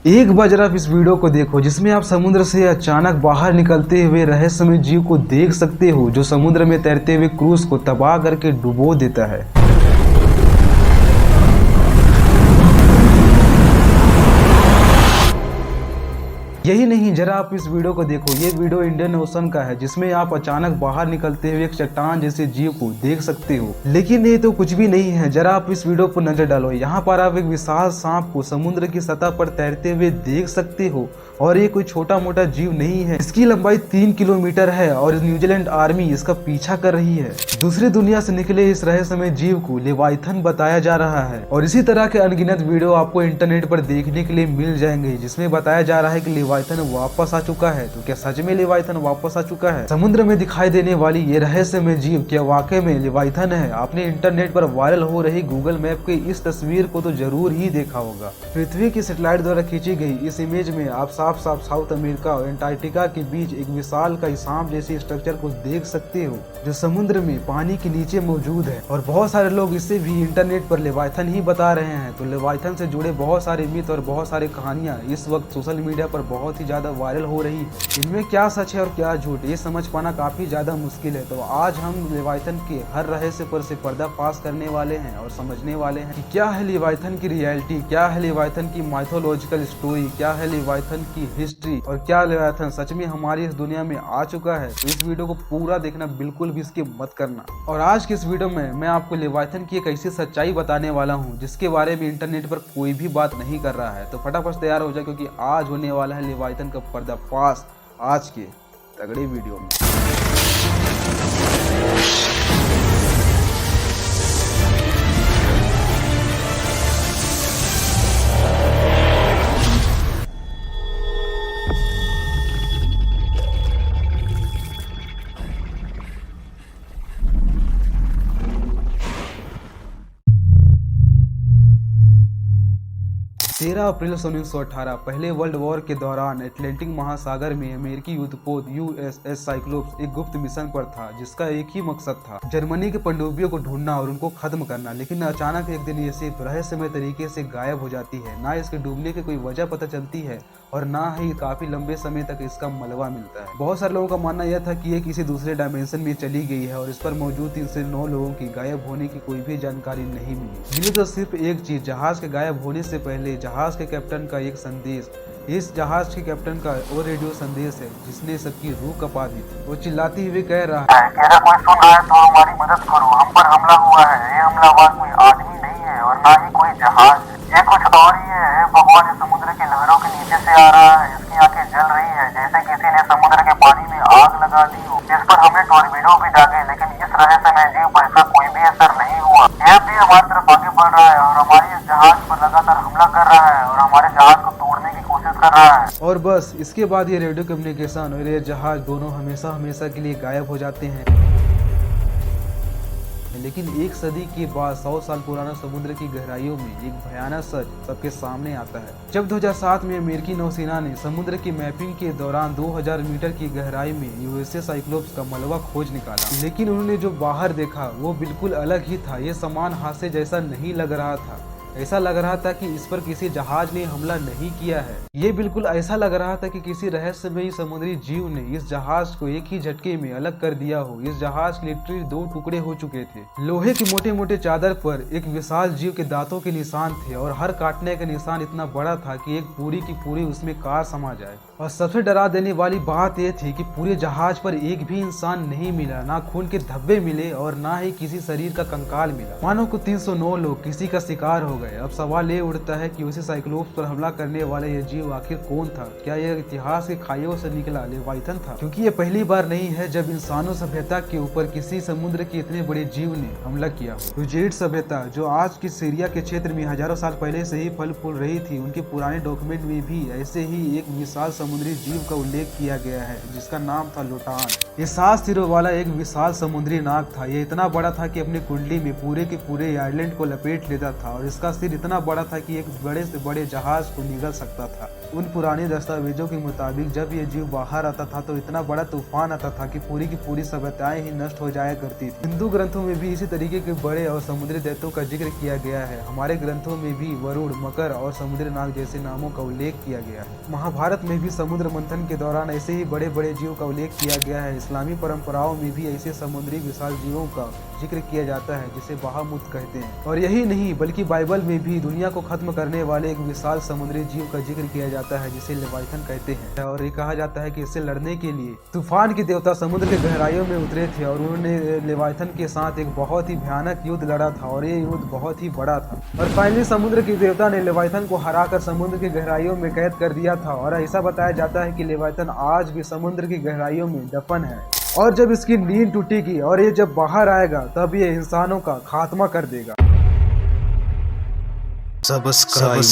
एक बार जरा आप इस वीडियो को देखो जिसमें आप समुद्र से अचानक बाहर निकलते हुए रहस्यमय जीव को देख सकते हो जो समुद्र में तैरते हुए क्रूज को तबाह करके डुबो देता है। यही नहीं, जरा आप इस वीडियो को देखो। ये वीडियो इंडियन ओशन का है जिसमें आप अचानक बाहर निकलते हुए एक चट्टान जैसे जीव को देख सकते हो। लेकिन ये तो कुछ भी नहीं है, जरा आप इस वीडियो पर नजर डालो। यहाँ पर आप एक विशाल सांप को समुद्र की सतह पर तैरते हुए देख सकते हो और ये कोई छोटा मोटा जीव नहीं है। इसकी लंबाई 3 किलोमीटर है और न्यूजीलैंड आर्मी इसका पीछा कर रही है। दूसरी दुनिया से निकले इस रहस्यमय जीव को लेवाइथन बताया जा रहा है और इसी तरह के अनगिनत वीडियो आपको इंटरनेट पर देखने के लिए मिल जाएंगे जिसमें बताया जा रहा है कि लेवाइथन वापस आ चुका है। तो क्या सच में लेवाइथन वापस आ चुका है? समुद्र में दिखाई देने वाली ये रहस्यमय जीव क्या वाकई में लेवाइथन है? आपने इंटरनेट पर वायरल हो रही गूगल मैप की इस तस्वीर को तो जरूर ही देखा होगा। पृथ्वी की सैटेलाइट द्वारा खींची गई इस इमेज में आप साफ साफ साउथ अमेरिका और एंटार्क्टिका के बीच एक विशाल का सांप जैसी स्ट्रक्चर को देख सकते हो जो समुद्र में पानी के नीचे मौजूद है। और बहुत सारे लोग इसे भी इंटरनेट पर लेवाइथन ही बता रहे हैं। तो लेवाइथन से जुड़े बहुत सारे मिथ और बहुत सारी कहानियां इस वक्त सोशल मीडिया पर बहुत ही ज्यादा वायरल हो रही है। इनमें क्या सच है और क्या झूठ ये समझ पाना काफी ज्यादा मुश्किल है। तो आज हम लेवाइथन के हर रहस्य पर से पर्दाफाश करने वाले हैं और समझने वाले हैं कि क्या है लेवाइथन की रियलिटी, क्या है लेवाइथन की माइथोलॉजिकल स्टोरी, क्या है लेवाइथन की हिस्ट्री और क्या लेवाइथन सच में हमारी इस दुनिया में आ चुका है। तो इस वीडियो को पूरा देखना, बिल्कुल भी स्किप मत करना। और आज की इस वीडियो में मैं आपको लेवाइथन की एक ऐसी सच्चाई बताने वाला हूँ जिसके बारे में इंटरनेट पर कोई भी बात नहीं कर रहा है। तो फटाफट तैयार हो जाए क्योंकि आज होने वाला है लेवाइथन का पर्दाफाश आज के तगड़े वीडियो में। तेरह अप्रैल 1918 पहले वर्ल्ड वॉर के दौरान अटलांटिक महासागर में अमेरिकी युद्धपोत यूएसएस साइक्लोप्स एक गुप्त मिशन पर था जिसका एक ही मकसद था, जर्मनी के पनडुब्बियों को ढूंढना और उनको खत्म करना। लेकिन अचानक एक दिन ये सिर्फ रहस्यमय तरीके से गायब हो जाती है। ना इसके डूबने की कोई वजह पता चलती है और ना ही काफी लंबे समय तक इसका मलबा मिलता है। बहुत सारे लोगों का मानना यह था कि ये किसी दूसरे डायमेंशन में चली गई है और इस पर मौजूद 3 से 9 लोगों की गायब होने की कोई भी जानकारी नहीं मिली तो सिर्फ एक चीज, जहाज के गायब होने से पहले जहाज के कैप्टन का एक संदेश। इस जहाज के कैप्टन का वो रेडियो संदेश है जिसने सबकी रूह कपा दी थी। वो चिल्लाती हुए कह रहा है, अगर कोई सुन रहा है तो हमारी मदद करो, हम पर हमला हुआ है। ये हमलावर कोई आदमी नहीं है और ना ही कोई जहाज, ये कुछ और ही है। भगवान इस समुद्र की लहरों के नीचे से आ रहा है। इसकी आंखें जल रही है जैसे किसी ने समुद्र के पानी में आग लगा दी हो। इस पर हमें टॉर्पीडो भी दागे लेकिन इस रहस्यमय जीव पर इसका कोई भी असर नहीं हुआ। यह भी हमारी तरफ आगे बढ़ रहा है और हमारे इस जहाज पर लगातार हमला कर रहा है और हमारे जहाज को तोड़ने की कोशिश कर रहा है। और बस इसके बाद ये रेडियो कम्युनिकेशन और ये जहाज दोनों हमेशा के लिए गायब हो जाते हैं। लेकिन एक सदी के बाद 100 साल पुराना समुद्र की गहराइयों में एक भयानक सच सबके सामने आता है। जब 2007 में अमेरिकी नौसेना ने समुद्र की मैपिंग के दौरान 2000 मीटर की गहराई में यूएसएस साइक्लोप्स का मलबा खोज निकाला, लेकिन उन्होंने जो बाहर देखा वो बिल्कुल अलग ही था। ये सामान हादसे जैसा नहीं लग रहा था। ऐसा लग रहा था कि इस पर किसी जहाज ने हमला नहीं किया है। ये बिल्कुल ऐसा लग रहा था कि किसी रहस्यमयी समुद्री जीव ने इस जहाज को एक ही झटके में अलग कर दिया हो। इस जहाज के लिटरली 2 टुकड़े हो चुके थे। लोहे के मोटे मोटे चादर पर एक विशाल जीव के दांतों के निशान थे और हर काटने का निशान इतना बड़ा था कि एक पूरी की पूरी उसमें कार समा जाए। और सबसे डरा देने वाली बात यह थी कि पूरे जहाज पर एक भी इंसान नहीं मिला, ना खून के धब्बे मिले और ना ही किसी शरीर का कंकाल मिला। मानो को 309 लोग किसी का शिकार हो गए। अब सवाल ये उठता है कि उसी साइक्लोप्स पर हमला करने वाला यह जीव आखिर कौन था? क्या यह इतिहास के खाइयों से निकला लेवाइथन था? क्योंकि ये पहली बार नहीं है जब इंसानों सभ्यता के ऊपर किसी समुद्र के इतने बड़े जीव ने हमला किया हो। यूजेड सभ्यता जो आज की सीरिया के क्षेत्र में हजारों साल पहले से ही फल फूल रही थी, उनके पुराने डॉक्यूमेंट में भी ऐसे ही एक विशाल समुद्री जीव का उल्लेख किया गया है जिसका नाम था लोटान। ये 7 सिरों वाला एक विशाल समुद्री नाग था। यह इतना बड़ा था कि अपनी कुंडली में पूरे के पूरे आइलैंड को लपेट लेता था और इसका सिर इतना बड़ा था कि एक बड़े से बड़े जहाज को निगल सकता था। उन पुराने दस्तावेजों के मुताबिक जब ये जीव बाहर आता था तो इतना बड़ा तूफान आता था कि पूरी की पूरी सभ्यताएं ही नष्ट हो जाया करती थी। हिंदू ग्रंथों में भी इसी तरीके के बड़े और समुद्री दैत्यों का जिक्र किया गया है। हमारे ग्रंथों में भी वरुण, मकर और समुद्री नाग जैसे नामों का उल्लेख किया गया है। महाभारत में भी समुद्र मंथन के दौरान ऐसे ही बड़े बड़े जीव का उल्लेख किया गया है। इस्लामी परंपराओं में भी ऐसे समुद्री विशाल जीवों का जिक्र किया जाता है जिसे बहामुत कहते हैं। और यही नहीं बल्कि बाइबल में भी दुनिया को खत्म करने वाले एक विशाल समुद्री जीव का जिक्र किया जाता है जिसे लेवाइथन कहते हैं। और ये कहा जाता है कि इससे लड़ने के लिए तूफान के देवता समुद्र के गहराइयों में उतरे थे और उन्होंने लेवाइथन के साथ एक बहुत ही भयानक युद्ध लड़ा था और ये युद्ध बहुत ही बड़ा था। और फाइनली समुद्र के देवता ने लेवाइथन को हराकर समुद्र की गहराइयों में कैद कर दिया था। और ऐसा बताया जाता है कि लेवाइथन आज भी समुद्र की गहराइयों में दफन है और जब इसकी नींद टूटेगी और ये जब बाहर आएगा तब ये इंसानों का खात्मा कर देगा। Subscribe.